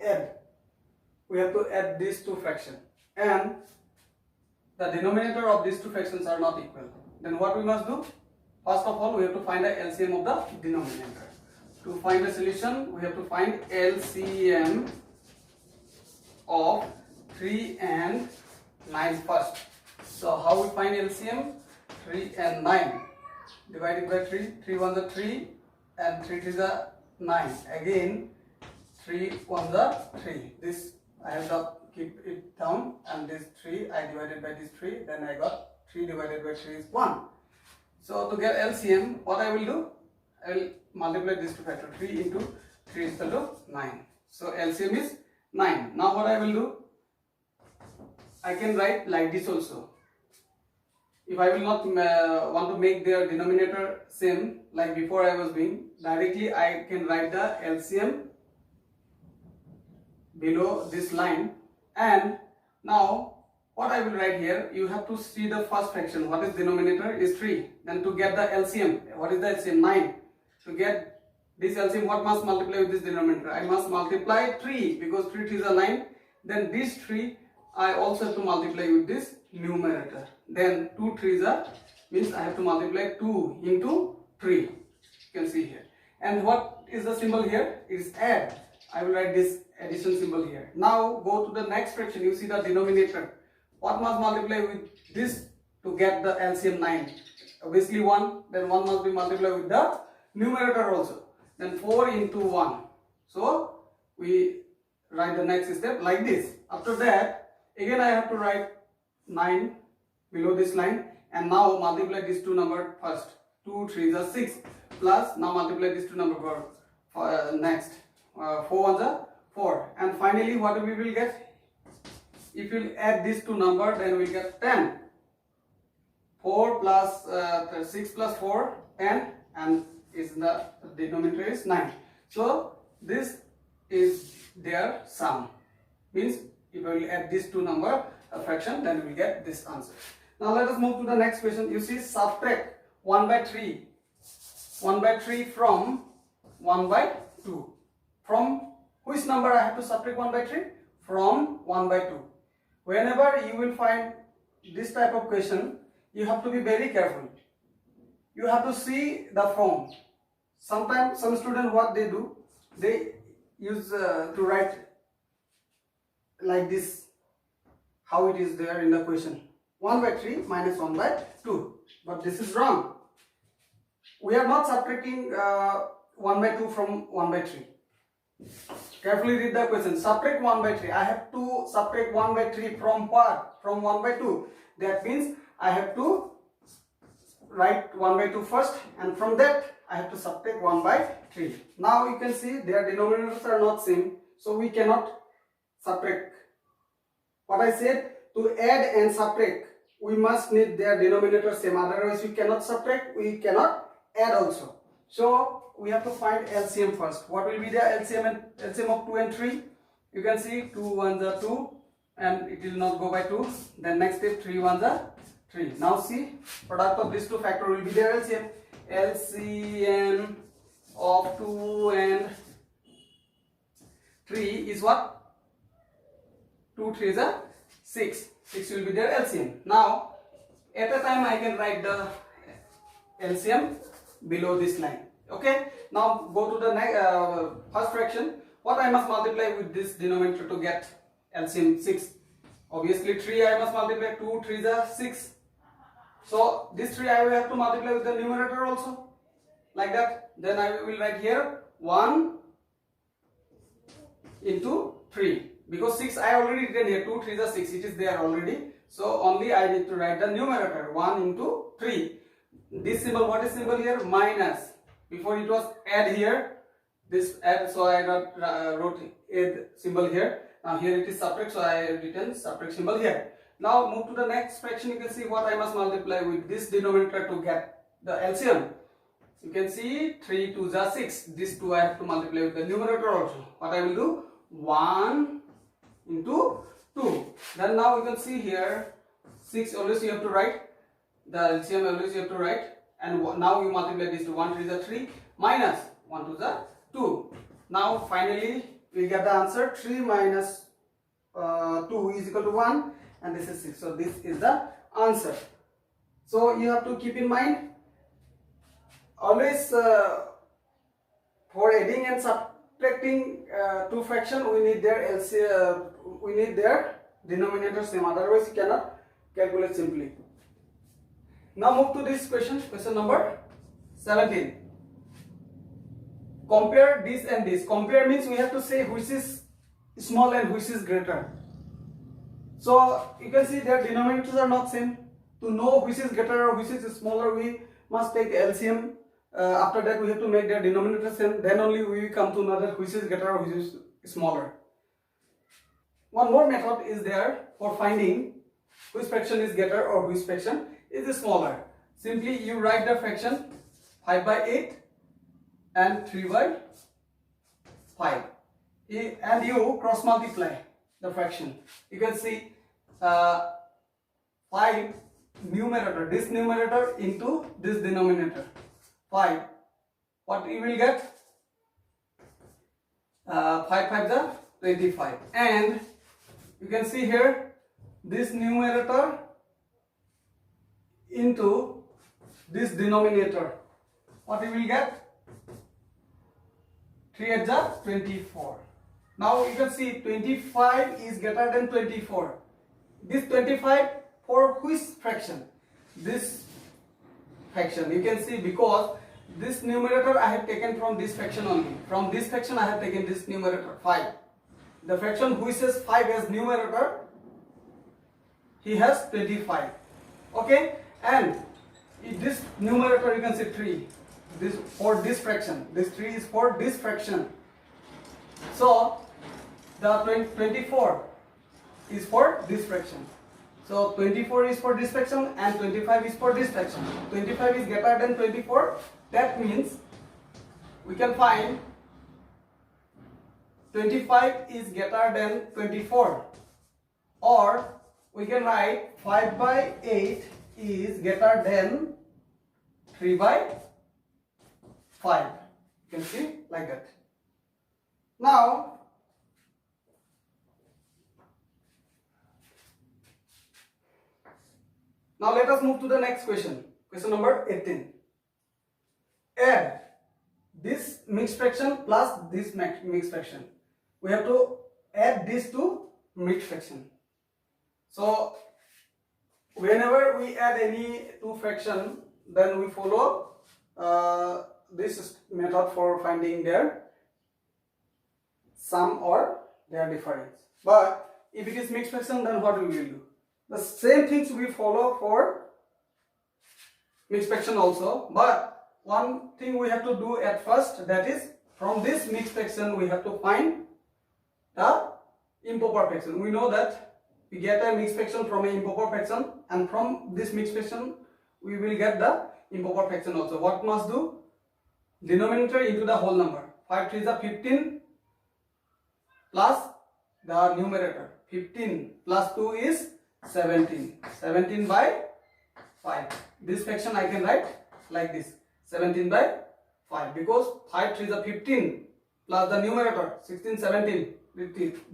add. We have to add these two fractions, and the denominator of these two fractions are not equal. Then what we must do? First of all, we have to find the LCM of the denominator. To find the solution, we have to find LCM of 3 and 9 first. So how we find LCM? 3 and 9 divided by 3. 3 1s are 3 and 3 2s are 9. Again 3 1s are 3. This I have to keep it down, and this 3 I divided by this 3. Then I got 3 divided by 3 is 1. So to get LCM, what I will do? I will multiply this two factor. 3 into 3 is equal to 9. So LCM is 9. Now what I will do? I can write like this also. If I will not want to make their denominator same like before I was doing, directly I can write the LCM below this line. And now what I will write here, you have to see the first fraction. What is denominator is 3. Then to get the LCM, what is the LCM? 9. To get this LCM, what must multiply with this denominator? I must multiply 3, because 3 3s are 9. Then this 3 I also have to multiply with this numerator. Then 2 3s are, means I have to multiply 2 into 3. You can see here. And what is the symbol here? It is add. I will write this addition symbol here. Now go to the next fraction. You see the denominator. What must multiply with this to get the LCM 9? Obviously 1. Then 1 must be multiplied with the numerator also. Then 4 into 1. So we write the next step like this. After that, again I have to write 9 below this line, and now multiply these two numbers first. 2 3s are 6, plus now multiply these two numbers next. 4 1s are 4, and finally what we will get? If you add these two numbers, then we get 10. 4 plus 6 plus 4, 10, and is the denominator is 9. So this is their sum. Means if we will add these two numbers, a fraction, then we will get this answer. Now let us move to the next question. You see, subtract 1 by 3. 1 by 3 from 1 by 2. From which number I have to subtract 1 by 3? From 1 by 2. Whenever you will find this type of question, you have to be very careful. You have to see the form. Sometimes some students, what they do, they use to write like this, how it is there in the question. 1 by 3 minus 1 by 2. But this is wrong. We are not subtracting 1 by 2 from 1 by 3. Carefully read the question. Subtract 1 by 3. I have to subtract 1 by 3 from what? From 1 by 2. That means I have to write 1 by 2 first, and from that I have to subtract 1 by 3. Now you can see their denominators are not same, so we cannot subtract. What I said, to add and subtract, we must need their denominator same, otherwise we cannot subtract, we cannot add also. So we have to find LCM first. What will be the LCM of 2 and 3? You can see 2 1s are 2, and it will not go by 2. Then next step, 3 1s are 3. Now see, product of these two factors will be their LCM. LCM of 2 and 3 is what? 2 3s are 6. 6 will be their LCM. Now at a time I can write the LCM below this line. Okay. Now go to the next first fraction. What I must multiply with this denominator to get LCM? 6. Obviously 3 I must multiply. 2 3s are 6. So this 3 I will have to multiply with the numerator also, like that. Then I will write here 1 into 3, because 6 I already written here. 2 3s are 6, it is there already. So only I need to write the numerator 1 into 3. This symbol, what is symbol here? Minus. Before it was add here, this add, so I wrote add symbol here. Now here it is subtract, so I written subtract symbol here. Now move to the next fraction. You can see what I must multiply with this denominator to get the LCM. You can see 3 2s are 6. This 2 I have to multiply with the numerator also. What I will do? 1 into 2. Then now you can see here 6 always you have to write. The LCM always you have to write. And now you multiply this to 1 3s are 3 minus 1 2s are 2. Now finally we get the answer 3 minus 2 is equal to 1, and this is 6. So this is the answer. So you have to keep in mind, always for adding and subtracting two fractions, we need their LCM, we need their denominator same, otherwise you cannot calculate simply. Now move to this question number 17. Compare this and this. Compare means we have to say which is small and which is greater. So you can see their denominators are not same. To know which is greater or which is smaller, we must take LCM. After that, we have to make their denominator same. Then only we will come to know that which is greater or which is smaller. One more method is there for finding which fraction is greater or which fraction is smaller. Simply you write the fraction 5 by 8 and 3 by 5, and you cross multiply the fraction. You can see 5 numerator, this numerator into this denominator 5. What you will get? 5 5 the 25, and you can see here this numerator into this denominator. What you will get? 3 8 the 24. Now you can see 25 is greater than 24. This 25 for which fraction? This fraction. You can see because this numerator I have taken from this fraction only. From this fraction I have taken this numerator 5. The fraction which says 5 as numerator, he has 25. Okay, and in this numerator you can see 3. This for this fraction. This 3 is for this fraction. So the 24 is for this fraction. So 24 is for this fraction and 25 is for this fraction. 25 is greater than 24. That means we can find 25 is greater than 24, or we can write 5 by 8 is greater than 3 by 5. You can see like that. Now let us move to the next question. Question number 18. Add this mixed fraction plus this mixed fraction. We have to add these two mixed fraction. So whenever we add any two fraction, then we follow this method for finding their sum or their difference. But if it is mixed fraction, then what we will do? The same things we follow for mixed fraction also, but one thing we have to do at first, that is from this mixed fraction we have to find the improper fraction. We know that we get a mixed fraction from an improper fraction, and from this mixed fraction we will get the improper fraction also. What must do? Denominator into the whole number. 5 3 is 15 plus the numerator. 15 plus 2 is 17. 17 by 5. This fraction I can write like this. 17 by 5, because 5 3 is 15 plus the numerator 16 17.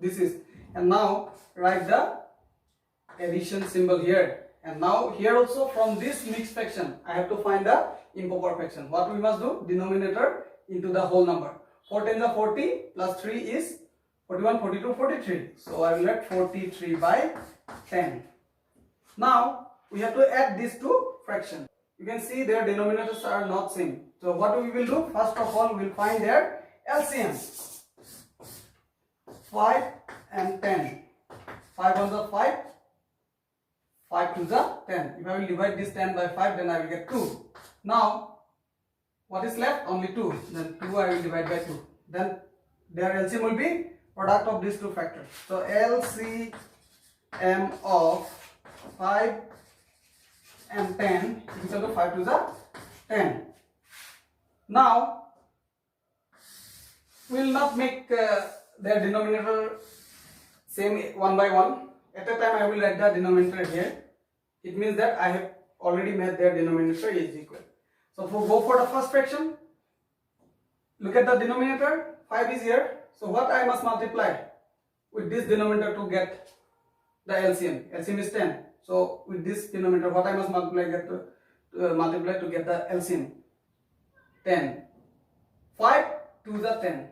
This is, and now write the addition symbol here. And now here also from this mixed fraction I have to find the improper fraction. What we must do? Denominator into the whole number. 4 10 is 40 plus 3 is 41, 42, 43. So I will write 43 by 10. Now we have to add these two fractions. You can see their denominators are not same. So what we will do? First of all, we will find their LCM. 5 and 10. 5 on the 5. 5 to the 10. If I will divide this 10 by 5, then I will get 2. Now what is left? Only 2. Then 2 I will divide by 2. Then their LCM will be product of these two factors. So LCM of 5 and 10 is equal to 5 to the 10. Now we will not make their denominator same one by one. At a time I will write the denominator here. It means that I have already made their denominator is equal. So go for the first fraction. Look at the denominator, 5 is here. So what I must multiply with this denominator to get the LCM? LCM is 10. So with this denominator, what I must multiply to get the LCM? 10. 5 to the 10.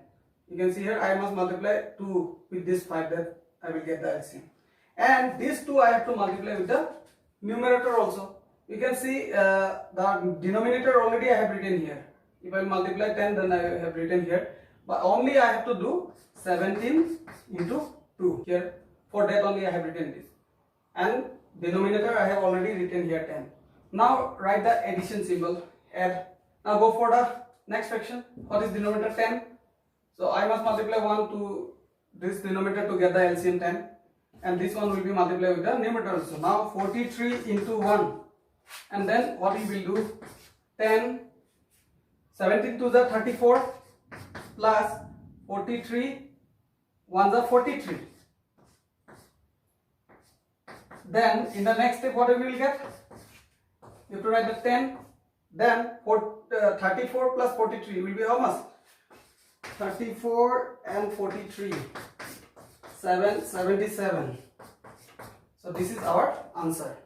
You can see here I must multiply 2 with this 5, that I will get the LCM. And these 2 I have to multiply with the numerator also. You can see the denominator already I have written here. If I multiply 10, then I have written here. But only I have to do 17 into 2 here. For that only I have written this. And denominator I have already written here 10. Now write the addition symbol. Add. Now go for the next fraction. What is denominator? 10. So I must multiply 1 to this denominator to get the LCM 10. And this one will be multiplied with the numerator also. Now 43 into 1. And then what we will do? 10. 17 to the 34 plus 43. 1 the 43. Then in the next step what we will get? You have to write the 10. Then 34 plus 43 will be how much? 34 and 43. 77. So this is our answer.